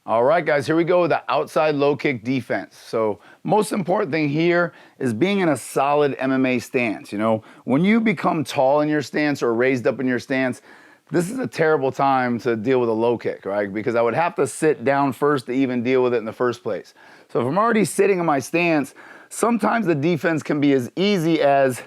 All right, guys, here we go with the outside low kick defense. So most important thing here is being in a solid MMA stance. You know, when you become tall in your stance or raised up in your stance, this is a terrible time to deal with a low kick, right? Because I would have to sit down first to even deal with it in the first place. So if I'm already sitting in my stance, sometimes the defense can be as easy as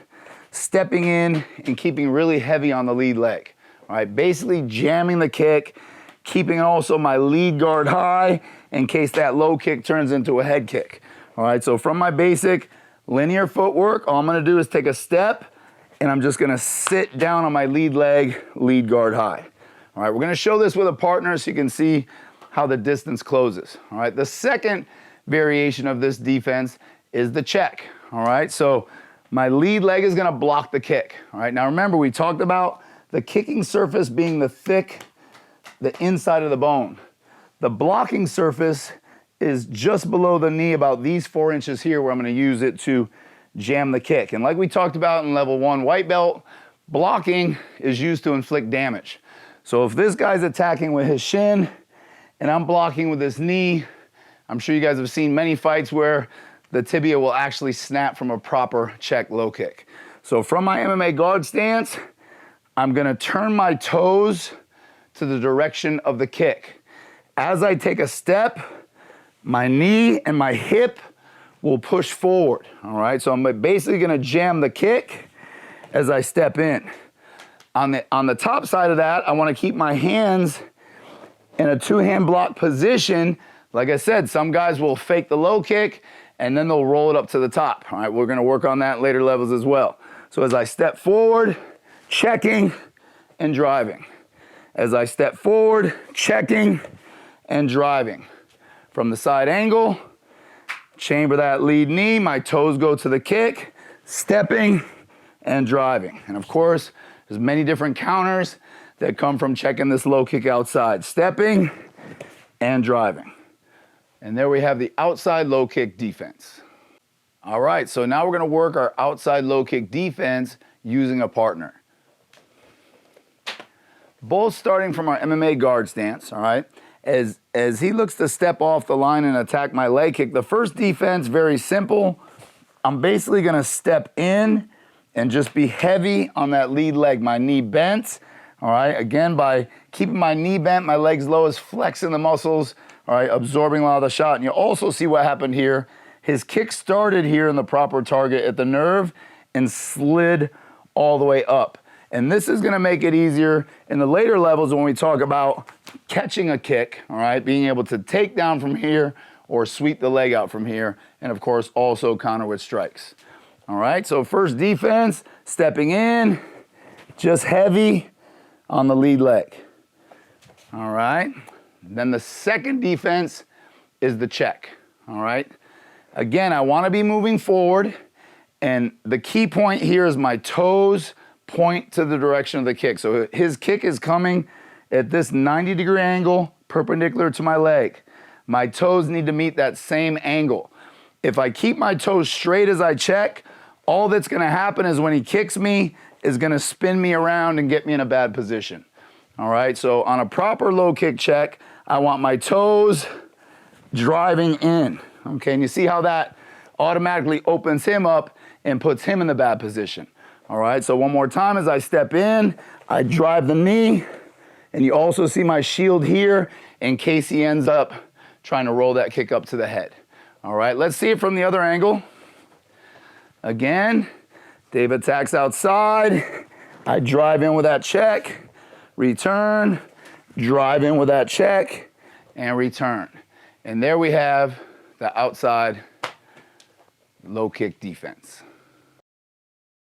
stepping in and keeping really heavy on the lead leg, right? Basically jamming the kick, keeping also my lead guard high in case that low kick turns into a head kick. All right, so from my basic linear footwork, all I'm gonna do is take a step and I'm just gonna sit down on my lead leg, lead guard high. All right, we're gonna show this with a partner so you can see how the distance closes. All right, the second variation of this defense is the check. All right, so my lead leg is gonna block the kick. All right, now remember we talked about the kicking surface being the inside of the bone. The blocking surface is just below the knee, about these 4 inches here, where I'm gonna use it to jam the kick. And like we talked about in level 1 white belt, blocking is used to inflict damage. So if this guy's attacking with his shin and I'm blocking with his knee, I'm sure you guys have seen many fights where the tibia will actually snap from a proper check low kick. So from my MMA guard stance, I'm gonna turn my toes to the direction of the kick. As I take a step, my knee and my hip will push forward, all right? So I'm basically gonna jam the kick as I step in. On the top side of that, I wanna keep my hands in a 2-hand block position. Like I said, some guys will fake the low kick and then they'll roll it up to the top, all right? We're gonna work on that later levels as well. So as I step forward, checking and driving. As I step forward, checking and driving. From the side angle, chamber that lead knee, my toes go to the kick, stepping and driving. And of course, there's many different counters that come from checking this low kick outside. Stepping and driving. And there we have the outside low kick defense. All right, so now we're gonna work our outside low kick defense using a partner. Both starting from our MMA guard stance, all right? As he looks to step off the line and attack my leg kick, the first defense, very simple. I'm basically gonna step in and just be heavy on that lead leg, my knee bent, all right? Again, by keeping my knee bent, my legs low, is flexing the muscles, all right, absorbing a lot of the shot. And you also see what happened here. His kick started here in the proper target at the nerve and slid all the way up. And this is gonna make it easier in the later levels when we talk about catching a kick, all right? Being able to take down from here or sweep the leg out from here. And of course, also counter with strikes. All right, so first defense, stepping in, just heavy on the lead leg. All right, then the second defense is the check, all right? Again, I wanna be moving forward, and the key point here is my toes point to the direction of the kick. So his kick is coming at this 90-degree angle, perpendicular to my leg. My toes need to meet that same angle. If I keep my toes straight as I check, all that's gonna happen is when he kicks me, is gonna spin me around and get me in a bad position. All right, so on a proper low kick check, I want my toes driving in. Okay, and you see how that automatically opens him up and puts him in the bad position. All right, so one more time as I step in, I drive the knee, and you also see my shield here in case he ends up trying to roll that kick up to the head. All right, let's see it from the other angle. Again, Dave attacks outside, I drive in with that check, return, drive in with that check, and return. And there we have the outside low kick defense.